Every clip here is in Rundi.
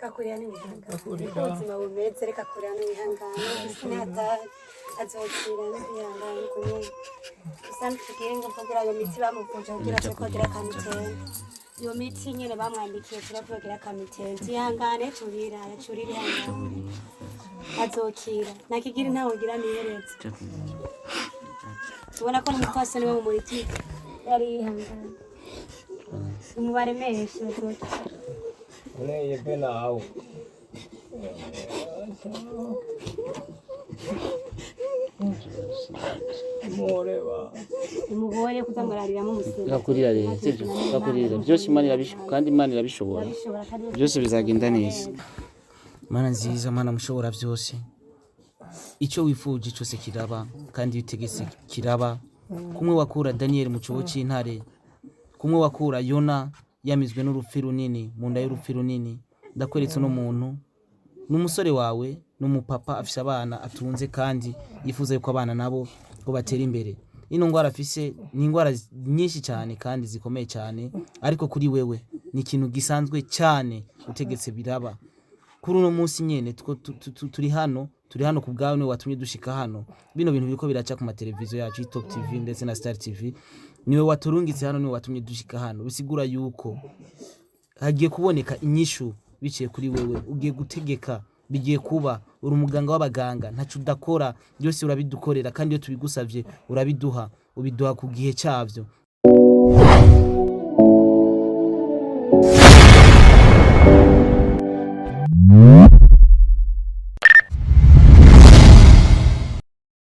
Kakurira n'ibihangano ubuzima bumeze reka kurira n'ibihangano sinata azokira n'ibihangano kunyene usanga tugiye ngo kugira iyo miti bamuvuje kugira cyo kugira kamitende iyo miti nyene bamwandikiye kugira kamitende ihangane turira yacurira ihangano azokira nakigira ntawe ugira nihereze tubona ko n'umufasha niwe mu muriti yari ihangane umubare menshi azokira Neye pena au. Moreba. Umugore kuzamurarira mu musiri. Gakurira rero sivyo. Gakurira byose Imana irabishobora kandi Imana irabishobora. Byose bizagenda neza. Mana nziza Mana mushobora byose. Icyo wifuje cyose kiraba kandi utegetse kiraba. Kumwe wakura Daniel mu cyobo cy'intare. Kumwe wakura Yona yamizwe n'urupfu runini mu nda y'urupfu runini ndakweretse no muntu n'umusore wawe n'umupapa afise abana atunze kandi yifuza yuko abana nabo ko batera imbere ino ngwara afise ni ingwara nyinshi cyane kandi zikomeye cyane ariko kuri wewe ni ikintu gisanzwe cyane utegetse biraba kuri uno munsi nyene turi hano ku bwawe niwe watumye dushika hano bino bintu biriko biraca ku mateleviziyo yacu Top TV ndetse na Star TV niwe waturungitse hano niwe watumye dushika hano bisigura yuko hagiye kuboneka inyishu biciye kuri wewe ugiye gutegeka bigiye kuba uri umuganga w'abaganga ntacu udakora byose urabidukorera kandi iyo tubigusavye urabiduha ubiduha ku gihe cyavyo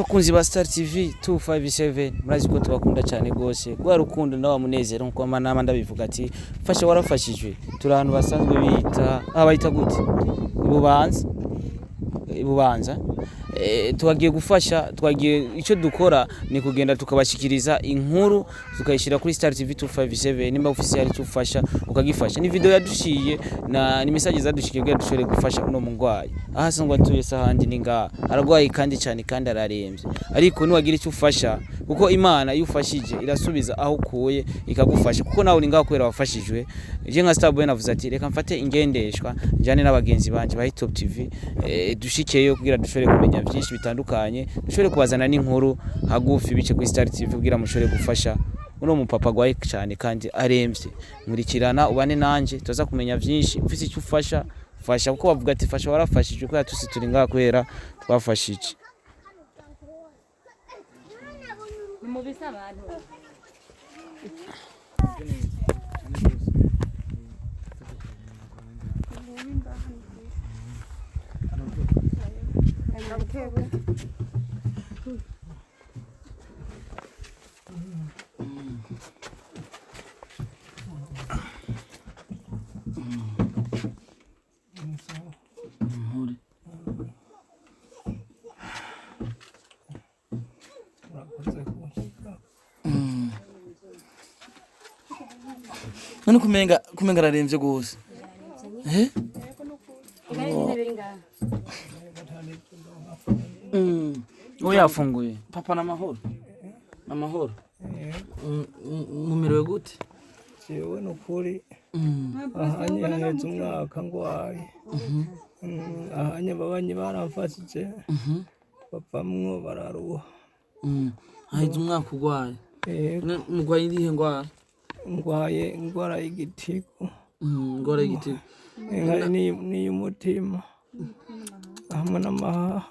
Kunzi ba Star TV 257 murazi ko tubakunda cyane gose gwa rukundo nawa munezero nko manama ndabivuga ati fasha warafashijwe turi ahantu basanzwe bita abayita gute ibubanza tuwagiye gufasha twagiye icyo dukora ni kugenda tukabashikiriza inkuru tukayishira kuri Star TV 257 nimba official cyufasha ukagifasha ni video yadushiye na ni message zadushikiye bwa dushore gufasha uno mungwayi aha sangwa tuye sahandi ninga aragwaye kandi cyane kandi ararembye ariko niwagira icyo ufasha kuko Imana yufashije irasubiza aho kuye ikagufasha kuko nawe ninga kwera wafashijwe je nka Starboy navuze ati reka mfate ingendeshwa njane n'abagenzi banje ba Top TV dushikeyo kugira dushore kumenya byinshi bitandukanye dushore kubazana n'inkuru hagufi bice kuri Star TV kugira mushore gufasha uno mupapa gwaye cyane kandi aremvye nkurikirana ubane nanje tuza kumenya byinshi mfise icyo ufasha fasha kuko bavuga ati fasha warafashije ko yatusi turi ngaha kwera twafashije mu bisabantu none kumenga araremvye gose yafunguye papa n'amahoro mumerewe gute jewe n'ukuri ahanye haheze umwaka ngwaye ahanye babanyi baramfashije bapamwo bararuha haheze umwaka ugwaye mugwaye irihe ngwara ngwaye ingwara y'igitigu ingwara y'igitigu ni y'umutima hamwe n'amahaha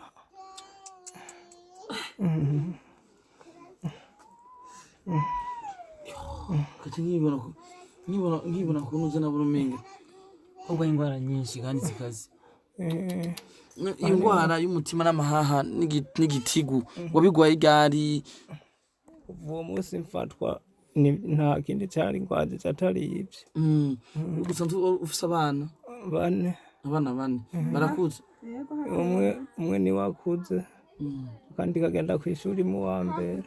kati nkibona kunuza nabona umenga ubwo ingwara nyinshi kandi zikaze ingwara y'umutima n'amahaha n'igitigu wabigwaye igari uwo munsi mfatwa nta kindi cyari ingwazi atari ibyo gusa ufise abana bane barakuze umwe ni wakuze kandi kagenda ku ishuri mu wa mbere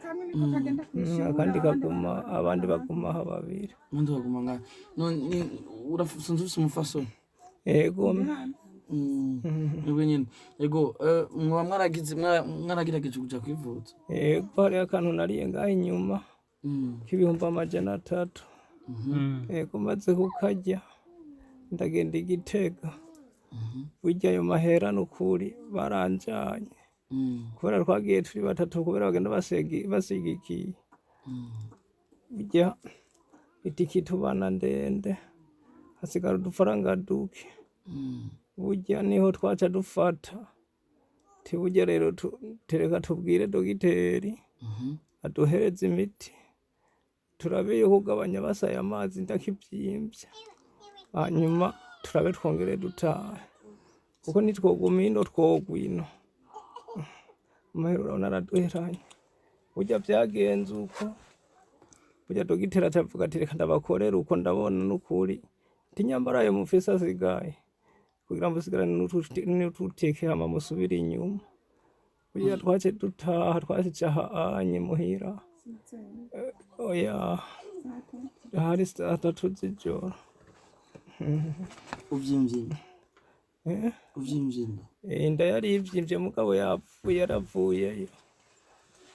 kandi kaguma abandi baguma ha babiri undi baguma nga none urafunze ufise umufasoni yego nyine yego mwaragirageje kuja kwivuza yego hari akantu nariye ngaho inyuma k'ibihumbi 300 yego maze kukarya ndagenda Igitega burya ayo mahera n'ukuri baranjanye kubera twagiye turi batatu kubera bagenda basigikiye burya itiki tubana ndende hasigara udufaranga duke burya niho twaca dufata burya rero tereka tubwire dogiteri aduhereza imiti turabe kugabanya basaya amazi ndakivyimbye hanyuma turabe twongere dutahe kuko nitwoguma ino twogwino amahera urabona araduheranye burya vyagenze uko burya dogiteri acavuga ati reka ndabakorera uko ndabona n'ukuri tinyambara ayo mufise asigaye kugira ngo usigarane n'ututeke hama musubire inyuma burya twace dutaha twasica hanye muhira oya hari saa 3 z'ijoro uvyimvye inda yari ivyimvye mugabo yapfuye yaravuyeyo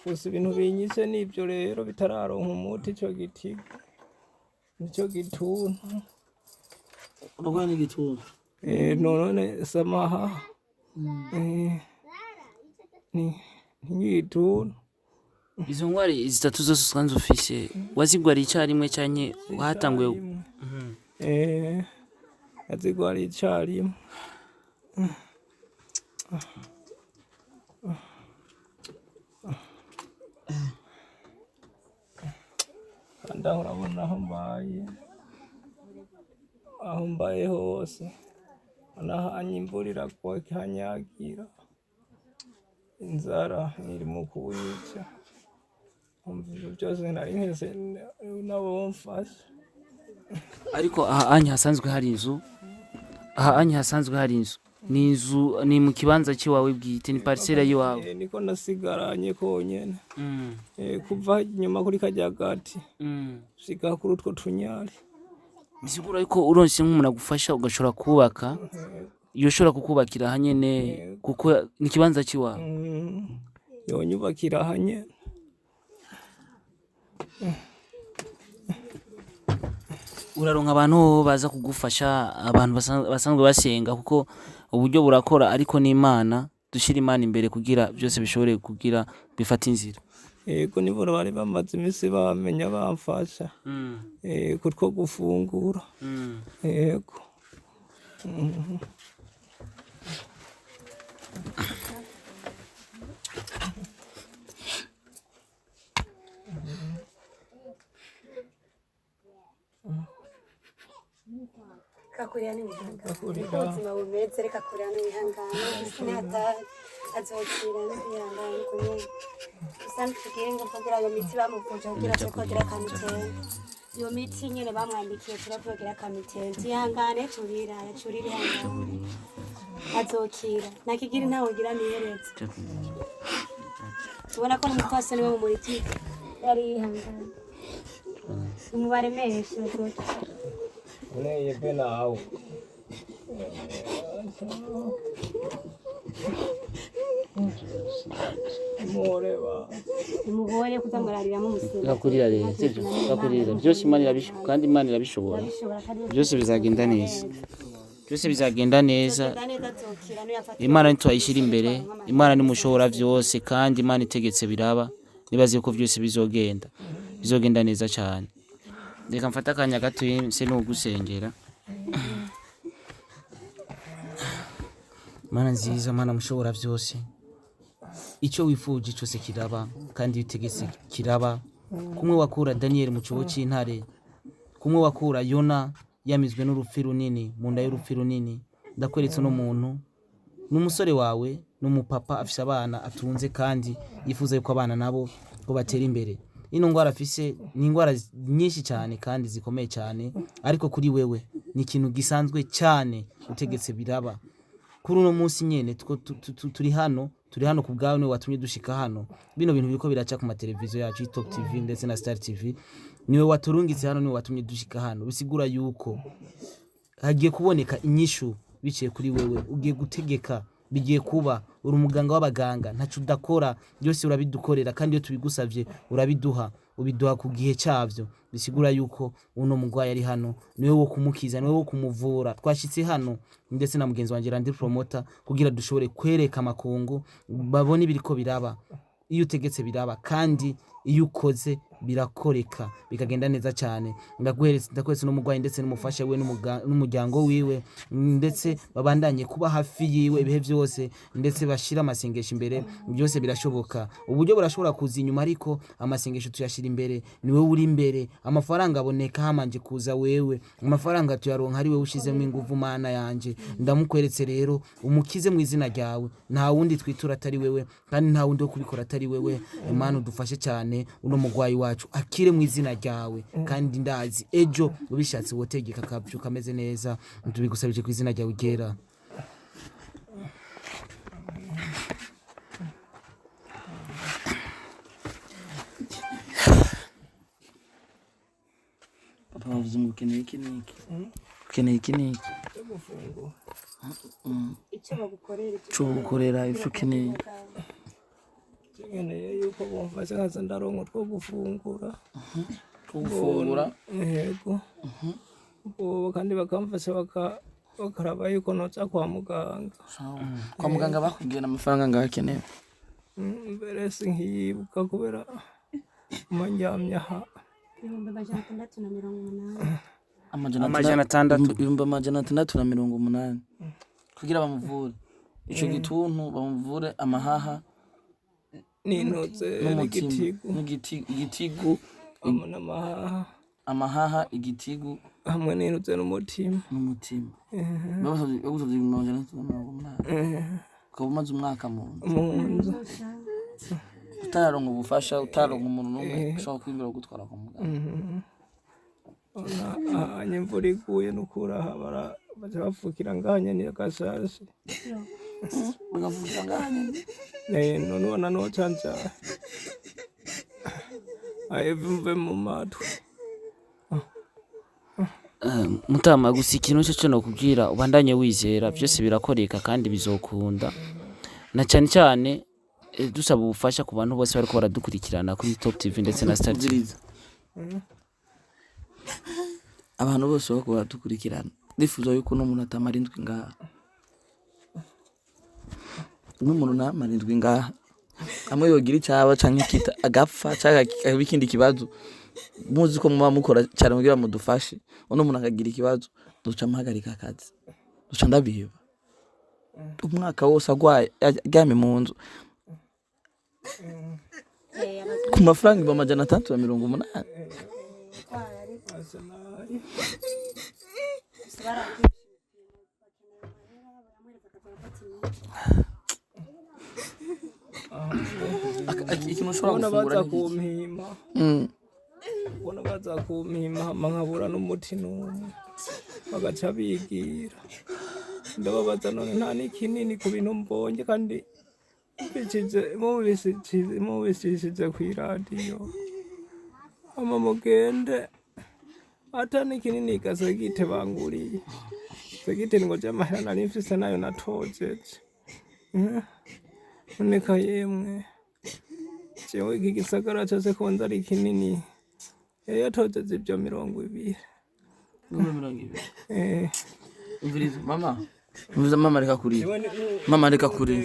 gusa ibintu binyise n'ivyo rero bitararonka umuti ico gitigo nico gituntu urwaye n'igituntu none samaha ni igituntu izo ngwari zitatu zose usanzwe ufise wazigwariye icarimwe canke wahatanguye yazigwariye icarimwe kandi aho urabona aho mbaye hose nahanye imvura iragwa ikanyagira inzara iri mu kunyica ibyo byose nari nkese nabo bamfasha ariko aha anya hasanzwe hari inzu ni inzu ni mu kibanza cy'iwawe bwite ni parcelle yiwawe niko nasigaranye konyene kuva inyuma kuri kajagati shika kuri utwo tunyari bisigura ariko uronse nk'umuntu agufasha ugashobora kubaka yoshobora kukubakira hanyene kuko ni kibanza cy'iwawe yonyubakira hanyene uraronka abantu baza kugufasha abantu basanzwe basenga kuko uburyo burakora ariko n'Imana dushira Imana imbere kugira byose bishobore kugira bifata inzira yego nibo bari bamaze imisi bamenya bamfasha kutwo gufungura yego kakurira n'ibihangano ubuzima bumeze reka kurira n'ibihangano isi hatari azokira n'ibihangano kunyene gusa ntitugire ngo kugira iyo miti bamuvuje kugira cyo kogira kamitende iyo miti nyene bamwandikiye turavugira kamitende ihangane turira ihangane azokira nakigira ntawogira nihereze tubona ko n'umupfasi niwe mu muriti yari ihangane umubare menshi azokira uneye pena au umugore kuzamurarira mu musinga gakurira rero sivyo gakurira byose Imana irabishobora kandi Imana irabishobora byose bizagenda neza Imana ntitwayishira imbere Imana ni mushobora byose kandi Imana itegetse biraba nibaze ko byose bizogenda neza cyane reka mfata akanya gato se n'ugusengera Mana nziza Mana mushobora byose icyo wifuje cyose kiraba kandi bitegetse kiraba kumwe wakura Daniel mu cyobo cy'intare kumwe wakura Yona yamizwe n'urupfu runini mu nda y'urupfu runini ndakweretse no muntu n'umusore wawe n'umupapa afise abana atunze kandi yifuza yuko abana nabo ko batera imbere ino ngwara afise ni ingwara nyinshi cyane kandi zikomeye cyane ariko kuri wewe ni ikintu gisanzwe cyane utegetse biraba kuri uno munsi nyene turi hano ku bwawe niwe watumye dushika hano bino bintu biriko biraca ku mateleviziyo yacu Top TV ndetse na Star TV niwe waturungitse hano niwe watumye dushika hano bisigura yuko hagiye kuboneka inyishu biciye kuri wewe ugiye gutegeka bigiye kuba uri umuganga w'abaganga ntacu udakora byose urabidukorera kandi iyo tubigusavye urabiduha ubiduha ku gihe cyavyo bisigura yuko uno mugwayi ari hano niwe wo kumukiza niwe wo kumuvura twashitse hano ndetse na mugenzi wanje Landry promoter kugira dushobore kwereka amakungu babone ibiriko biraba iyo utegetse biraba kandi iyo ukoze birakoreka bikagenda neza cyane ndakwese no mugwayi ndetse n'umufasha we n'umuryango wiwe ndetse babandanye kuba hafi yiwe ibihe byose ndetse bashira amasengesho imbere byose birashoboka uburyo burashobora kuza inyuma ariko amasengesho tuyashira imbere niwe uri imbere amafaranga aboneka hamanje kuza wewe amafaranga tuyaronka ari wewe ushizemo inguvu mana yanje ndamukweretse rero umukize mu izina ryawe nta wundi twitura atari wewe kandi nta wundi wo kubikora atari wewe Imana udufashe cyane uno mugwayi wacu akire mu izina ryawe kandi ndazi ejo ubishatse wotegeka akabyuka ameze neza tubigusabije ku izina ryawe gera papa wavuze ngo ukeneye iki n'iki ukeneye iki n'iki icyo bagukorera icyo ukeneye nkeneye yuko bumfasha nkaza ndaronka two gufungura yego kandi bakamfasha bakaraba yuko noca kwa muganga bakubwira amafaranga ngakeneye mbere sinkiyibuka kubera umanjyamye aha 680 kugira bamuvure ico gituntu bamuvure amahaha n'intoze igitigu amahaha igitigu hamwe n'intoze n'umutima bagusavye 680 ukaba umaze umwaka mu nzu utaronka ubufasha utaronka umuntu n'umwe ushobora kwibwira gutwara kwa muganga imvura iguye n'ukuraha baca bapfukira nganye niyo gashaje bagapfukira nganye none ubona noca njaye mve mu matwi mutama gusa ikintu cyo nokubwira ubandanye wizera byose birakoreka kandi bizokunda na cyane cyane dusaba ubufasha ku bantu bose bariko baradukurikirana kuri Top TV ndetse na Star TV abantu bose bako baradukurikirana ndifuza yuko n'umuntu atamarindwi ngaha n'umuntu namarindwi ngaha amwe yogira icyaba canke kita agapfa cyaka ikindi kibazo muzi ko muba mukora cyane mugira mudufashe uno muntu akagira ikibazo duca mpagarika akazi duca ndabiba umwaka wose agwaye aryame mu nzu ku mafaranga 680 ikintu ushobora gufungura kumpima ubona baza kumpima nkabura n'umuti n'umwe bagaca bigira ndababaza none nta n'ikinini ku bintu mbonye kandi mubisishije kw'iradiyo ama mugende ata n'ikinini gasegite banguriye segite ngo j'amahera nari mfise nayo natojeje noneka yemwe jewe iki gisagara cyose ko nzari kinini yatojeje ibyo 200 mama reka kurira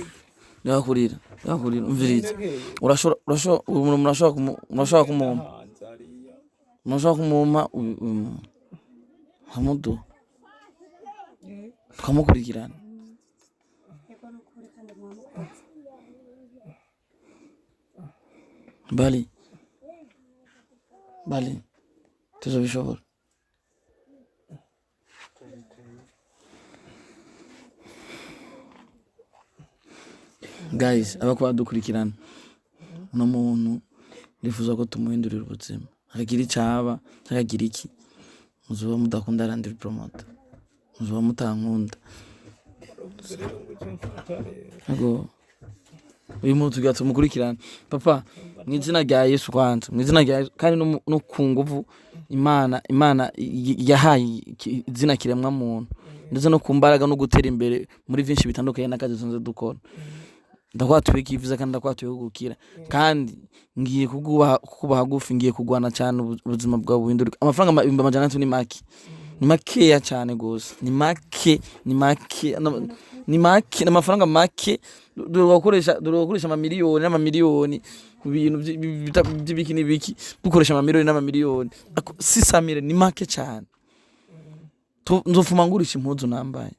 umviriza urashobora kumuma hamudu tukamukurikirana bali tuzobishobora guys abako badukurikirana no muntu nifuza ko tumuhindurira ubuzima akagira icaba akagira iki muzuba mudakunda Landry promoter muzuba mutankunda ago uyu muntu tugatse mukurikirana papa mwizina rya Yesu kwanza mwizina rya kandi no kunguvu Imana yahaye izina kiremwa muntu ndetse no kumbaraga no gutera imbere muri byinshi bitandukanye nakaje zonze dukora ndakwatuye kivuza kandi ndakwatuye gukira kandi ngiye kukuba hagufi ngiye kugwana cyane ubuzima bwawe buhinduka amafaranga 200 ni make ni makeya cyane gose ni make n'amafaranga make dukoresha amamiliyoni ku bintu by'ibiki n'ibiki dukoresha amamiliyoni n'amamiliyoni si Samire ni make cyane nzofuma ngurisha impuzu nambaye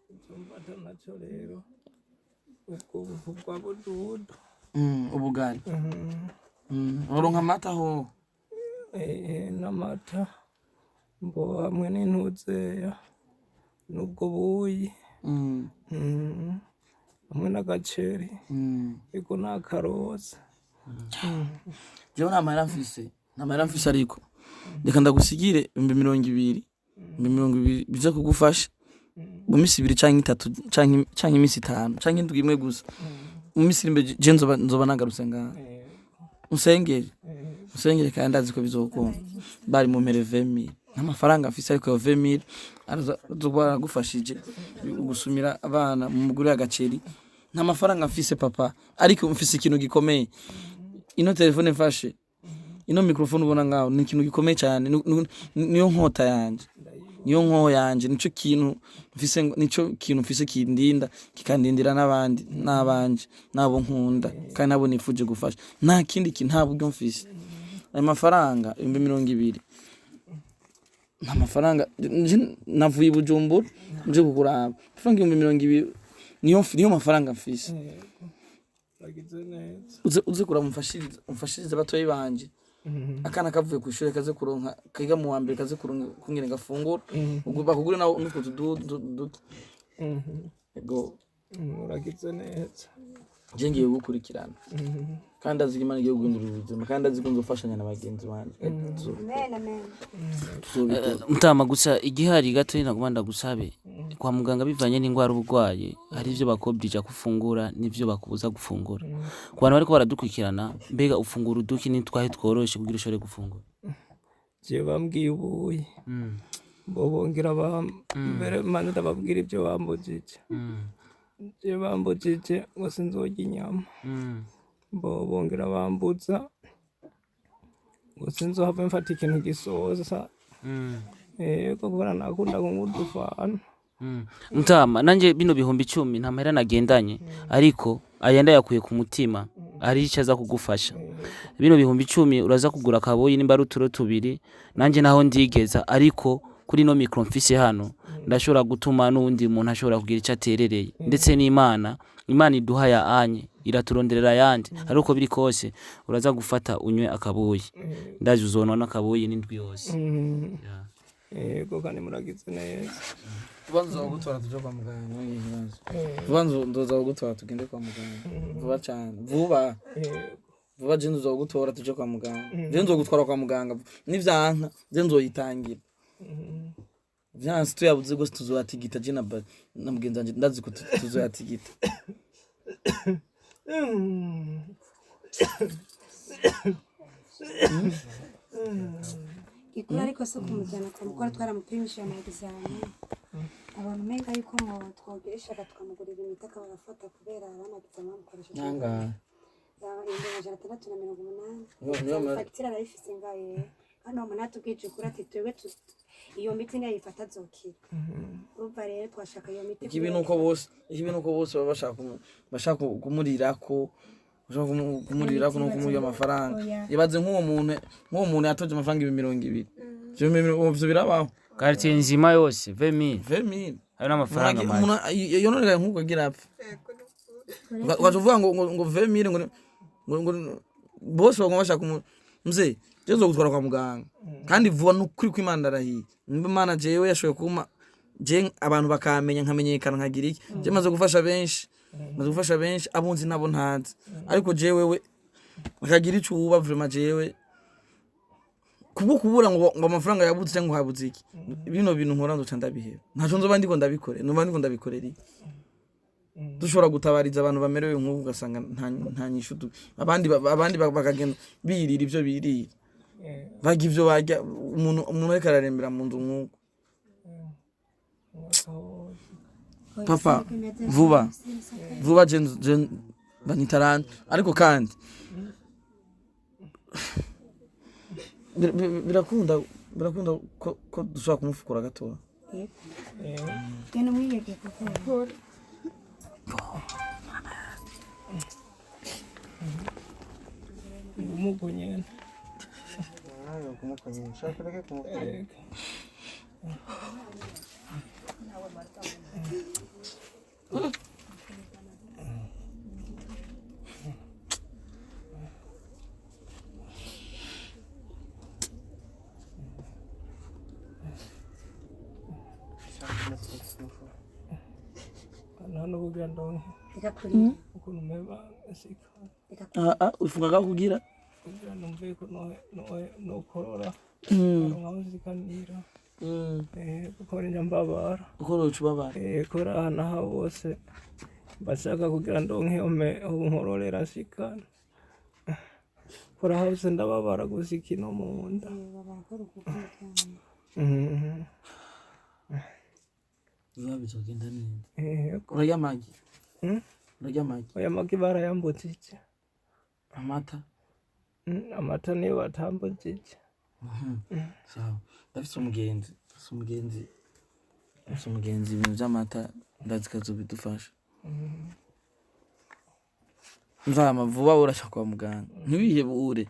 ubugari uronka amata ho n'amata mbo hamwe n'intuzeya n'ubwo buyi hamwe n'agaceri ego n'akaroza jewe nta mahera mfise ariko reka ndagusigire 220 biza kugufasha mu minsi 2 canke 3 canke iminsi 5 canke indwi imwe gusa mu minsi imbe je nzoba nagarutse ngaha usengere kandi ndazi ko bizokunda bari mu mpere 20,000 n'amafaranga mfise ariko 20,000 azogwara gufashije gusumira abana mu muguri agaceri nta mafaranga mfise papa ariko mfise ikintu gikomeye ino telefone mfashe ino microphone ubona ngaho ni ikintu gikomeye cyane niyo nkota yanje nico kintu mfise kindinda kikandindira n'abandi nabo nkunda kandi nabo nifuje gufasha nta kindi kintu nta buryo mfise ayo mafaranga 220 nta mafaranga navuye Bujumbura nje kukuraba mafaranga 220 niyo mafaranga mfise uze kuramufashiriza abatoyi banje akana kavuye ku ishuri kaze kuronka kiga mu wa mbere kaze kuronka kungene gafungura bakugure nawo nuko dudu ego uragize neza je ngiye gukurikirana kandi azigimana igiye guhindura ubuzima kandi azikunzofashanya n'abagenzi banje mutama gusa igihari gato nagomba gusabe kwa muganga bivanye n'ingwara ubugwaye hari ivyo bakobrija gufungura n'ivyo bakubuza gufungura ku bantu bariko baradukurikirana mbega ufungura uduki n'itwahe tworoshe kugira ushobore gufungura je bambwiye ubuyi bobongera mbere manje ndababwira ivyo bambujije je bambujije ngo sinzorya inyama bongera bambuza ngo sinzohava mfata ikintu gisoza ego kubera nakunda nk'udufana mutama nanje bino bihumbi 10 nta mahera nagendanye ariko ayenda yakuye ku mutima ari icaza kugufasha bino bihumbi 10 uraza kugura kaboyi nimba ruturo tubiri nanje naho ndigeza ariko kuri no micro mfise hano ndashobora gutuma n'undi muntu ashobora kugira ica aterereye ndetse n'Imana iduha ya anye iraturonderera yandi ariko biri kose uraza gufata unywe akaboyi ndaje uzonona akaboyi n'indwi yose ego kandi muragize neza tubanza gutora tuje kwa muganga n'ikibazo tubanza ndoza gutora tugende kwa muganga vuba cyane vuba je ndoza gutora tuje kwa muganga je nzogutwara kwa muganga n'ivyanka je nzoyitangira vyansi tuyabuze gose tuzoyatigita je na mugenzi wanje ndazi ko tuzoyatigita ikura ariko so kumujyana kwa mukora twaramupimisha amagizami abantu menga yuko ngo twogeresha tukamugurira imiti akabafata kubera abanagize amukoresha nanga ya 680 fagitira arayifise ngaye hano umuntu tubwije kuri ati twebwe iyo miti niyo yifata zokira urumva rero twashaka iyo miti ikibi nuko bose bashaka kumurirako kumurirako no kumuya amafaranga ibaze nk'uwo muntu yatoje amafaranga 220 byo birabaho quartier nzima yose 20,000 ayo n'amafaranga maje yononeka nk'uko agira apfa wavuga ngo 20,000 ngo bose bagomba bashaka mzee jezo gutwara kwa muganga kandi vuba n'ukuri kw'Imana arahiye Imana jewe yashoye kuma je abantu bakamenya nkamenyekana nkagira iki je maze gufasha benshi abunzi nabo ntazi ariko jewe akagira ico uba vraiment jewe kubura ngo amafaranga yabuze cyangwa habuze iki bino bintu nkora ndoca ndabiheba ntaco nzoba ndiko ndabikorera dushobora gutabariza abantu bamerewe nk'ubu ugasanga nta nyishu abandi bakagenda birira ivyo birira baga ivyo barya umuntu ariko ararembera mu nzu nk'uko papa vuba banyita Landry ariko kandi birakunda ko dushobora kumufukura gatoya genda mwiyege kuko umugonye nano kugira ndonke ikakuri ukuntu meba asika ufungaga kugira numve ko no korora nkaho zikanira kuko njya mbabara uko ucubabara kora ahantu aha bose bashaka kugira ndonke nkororera sikana kora hose ndababara gusika ino mu nda bizogenda neza urarya amagi oya magi barayambutse amata amata niyo batambutse sawa ndafise umugenzi ibintu by'amata ndazi kazobidufasha nzama vuba uraja kwa muganga ntibihebure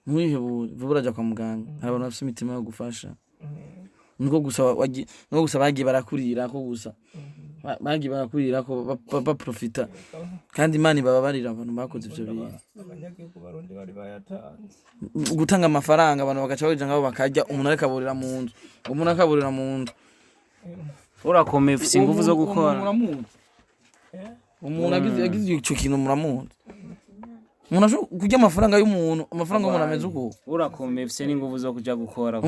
vuba uraja kwa muganga hari abantu bafise imitima yo gufasha niko gusa bagiye barakurira ko gusa bagiye barakurira ko baprofita kandi Imana ibabarira abantu bakoze ivyo bintu abanyagihugu barundi bari bayatanze gutanga amafaranga abantu bagaca baja ngabo bakarya umuntu ariko aburira mu nzu urakomeye ufise ingufu zo gukora umuntu agize ico kintu muramuzi umuntu ashobora kurya amafaranga y'umuntu ameze uko urakomeye ufise n'ingufu zo kuja gukora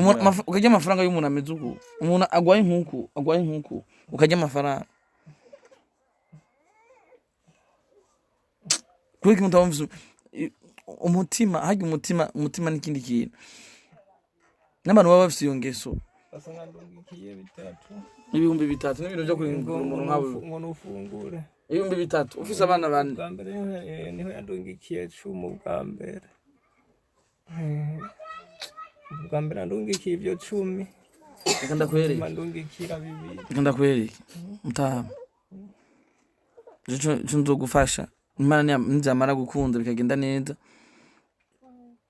ukarya amafaranga y'umuntu ameze uko umuntu agwaye inkuku ukarya amafaranga kubera umuntu abumvise umutima harya umutima n'ikindi kintu n'abantu baba bafise iyo ngeso basanga ndungikiye 3 ibihumbi 3 n'ibintu byo kurinda umuntu nk'abo ngo nufungure ibihumbi 3 ufise abana bane bwa mbere niho yandungikiye 10 bwa mbere bwa mbere ndungikiye ibyo 10 reka ndakwereke ndungikira 2 reka ndakwereke mutama cyo nzogufasha Imana nizamara gukunda bikagenda neza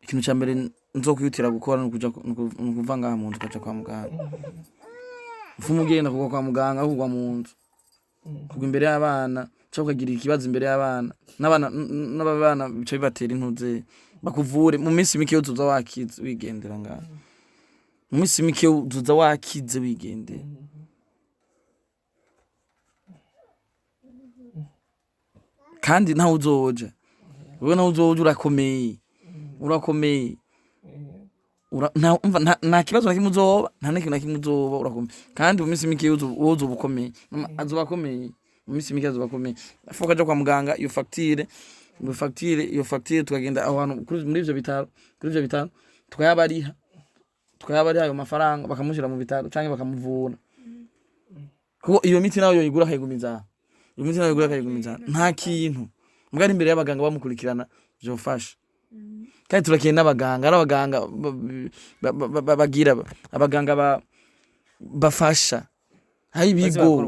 ikintu cya mbere nzokwihutira gukora nukuva ngaha mu nzu ukaja kwa muganga ufumu ugenda kugwa kwa muganga kugwa mu nzu kugwa imbere y'abana cyangwa ukagira ikibazo imbere y'abana n'abana bica bibatera intuze bakuvure mu minsi mike yo tuza wakize wigendera ngaha mu minsi mike yo tuza wakize wigendera kandi naho uzoja wewe naho uzoja urakomeye nta kibazo na kimwe uzoba nta n'ikintu na kimwe uzoba urakomeye kandi mu minsi mike uzoba ukomeye azoba akomeye mu minsi mike azoba akomeye afu ukaja kwa muganga iyo facture tukagenda aho hantu muri ivyo bitaro tukayabariha ayo mafaranga bakamushira mu bitaro canke bakamuvura kuko iyo miti nayo yoyigura akayigumiza nta kintu mbwa imbere y'abaganga bamukurikirana vyofasha kandi turakiye n'abaganga bagira abaganga bafasha hari ibigo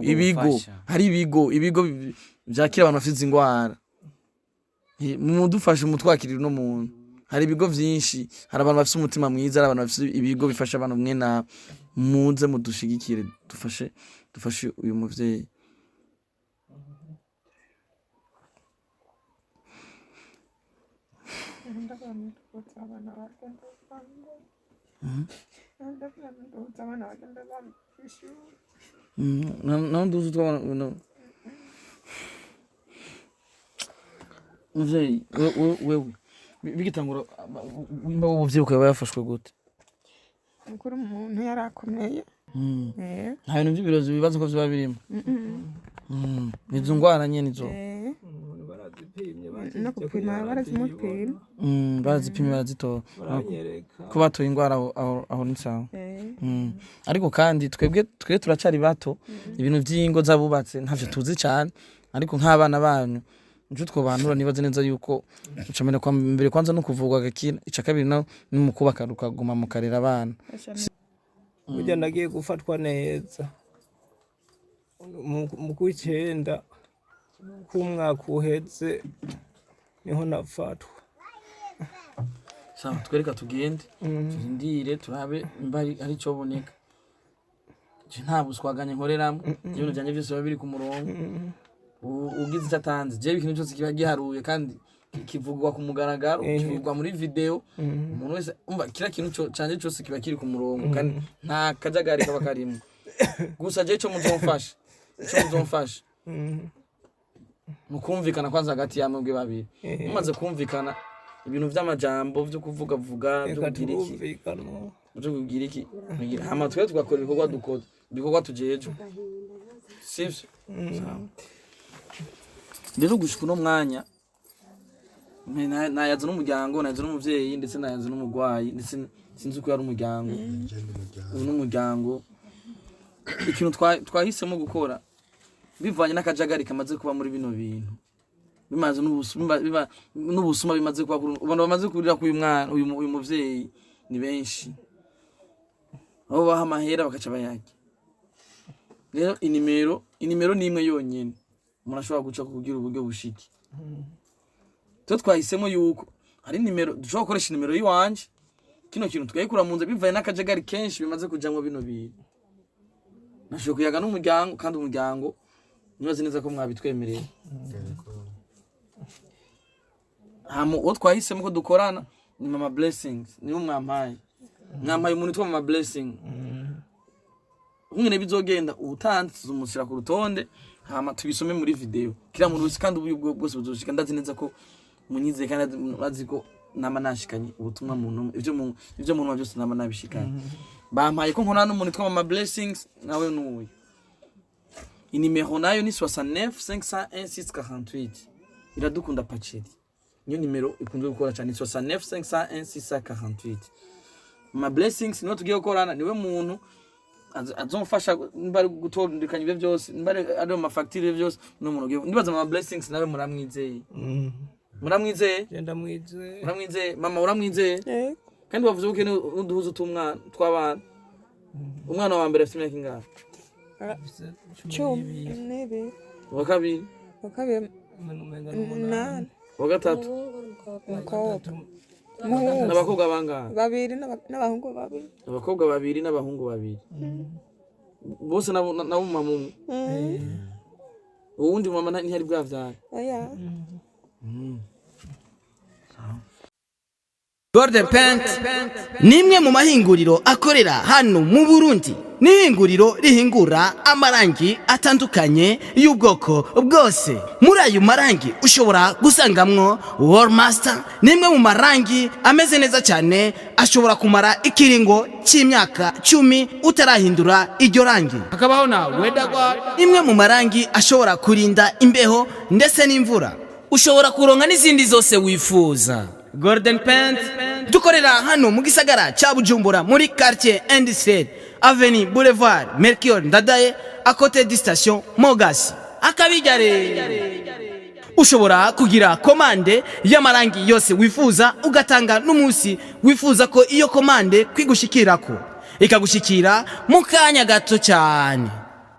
vyakira abantu bafite ingwara mudufashe mutwakirira no muntu hari ibigo vyinshi hari abantu bafite umutima mwiza hari abantu bafite ibigo bifasha abantu mwe na muze mudushigikire dufashe uyu muvyeyi não duzu twabana muvyeyi wewe bigitangura wimba w'ubuvyeyi ukaba yafashwe gute Kuri umuntu yarakomeye nta bintu by'ibirozi bibazo ko vyoba birimo nizo ngwara nyene nizo no gupima barazimupima barazipima barazitora ko batoye ingwara aho ni sawa ariko kandi twebwe turacari bato ibintu vy'ingo z'abubatse ntavyo tuzi cyane ariko nk'abana banyu nje twobanura nibaze neza yuko ucamene kwa mbere kwanza no kuvugwa gakina ica kabiri no mukubaka rukaguma mukarera abana burya nagiye gufatwa neza mu kw'icyenda k'umwaka uheze niho nafatwa. Sawa twereka tugende turindire turabe mbari ari cyo boneka nta buswaganye nkoreramwe ibintu byanje byose biba biri ku murongo ugize cyatanze je ikintu cyose kiba giharuye kandi kivugwa ku mugaragaro kivugwa muri video umuntu wese umva kira kintu cyanje cyose kiba kiri ku murongo kandi nta kajagari kaba karimo gusa je cyo muzomfasha mukumvikana kwanza hagati ya mwebwe babiri mumaze kumvikana ibintu vy'amajambo byo kuvuga byo kugira iki hama twe tugakora ibikorwa tujeje sivyo rero gushika no mwanya nayaza n'umuryango nayaza n'umuvyeyi ndetse nayaza n'umugwayi ndetse sinzi uko yari umuryango n'umuryango ikintu twahisemo gukora bivanye n'akajagari kamaze kuba muri bino bintu bimaze n'ubusuma bimaze kuba ubona bamaze kurira ku uyu mwana uyu muvyeyi ni benshi abo baha amahera bakaca bayaki rero inimero ni imwe yonyene umuntu ashobora guca kugira uburyo bushiki to twahisemo yuko hari nimero dushobora gukoresha nimero yiwanje kino kintu twayikura mu nze bivanye n'akajagari kenshi bimaze kujamwo bino bintu nashobora kuyaga n'umuryango kandi umuryango nibaze neza ko mwabitwemereye uwo twahisemo ko dukorana ni mama blessings niwe mwampaye umuntu twa mama blessing umwe bizogenda ubutanze tuzumushyira ku rutonde hama tubisome muri video kira muntu wese kandi ubu bwose buzoshika ndazi neza ko munyize kandi bazi ko nama nashikanye ubutumwa muntu ivyo muntu byose nama nabishikanye bampaye ko nkona n'umuntu twa mama blessings nawe n'uyu inimero nayo ni 69 501 648 iradukunda pacheri niyo nimero ikunze gukora cyane 69 501 648 mama blessings niwe tugiye gukorana niwe muntu azomfasha mbari gutondekanya ibyo byose mbari ari mu facture byose no muntu ugiye ndibaza mama blessings nawe muramwizeye muramwizeye mama uramwizeye kandi bavuze ko n'uduhuzo tw'umwana tw'abana umwana wa mbere afite imyaka ingana wakabiri wa gatatu n'abakobwa bangahe babiri n'abahungu babiri abakobwa babiri n'abahungu babiri bose nabo mama umwe uwundi mama ntihari bwavyara Golden Paint nimwe mu mahinguriro akorera hano mu Burundi n'ihinguriro rihingura amarangi atandukanye y'ubwoko bwose muri ayo marangi ushobora gusangamwo Wallmaster nimwe mu marangi ameze neza cyane ashobora kumara ikiringo cy'imyaka 10 utarahindura iryo rangi hakabaho na Weatherguard imwe mu marangi ashobora kurinda imbeho ndetse n'imvura ushobora kuronka n'izindi zose wifuza Golden Paint dukorera hano mu gisagara cya Bujumbura muri quartier Industriel Avenue Boulevard Mercure Ndadaye à côté de station Mogasi akabijare ushobora kugira komande y'amarangi yose wifuza ugatanga n'umunsi wifuza ko iyo komande kwigushikirako ikagushikira mu kanya gato cyane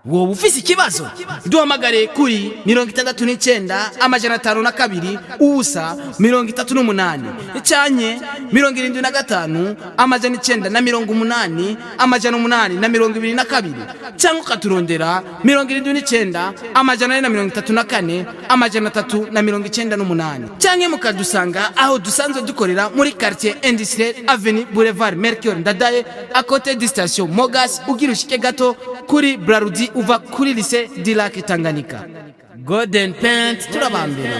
wowe ufise ikibazo duhamagare kuri 69 ubusa 38 cyanye 75 980 882 cyangwa ukaturondera 79 434 398 cyangwa mukadusanga aho dusanzwe dukorera muri quartier Industriel Avenue Boulevard Mercure Ndadaye à côté de station Mogas ugira ushike gato kuri Brarudi uva kuri lycée de Lac Tanganyika. Golden Paint turabambira.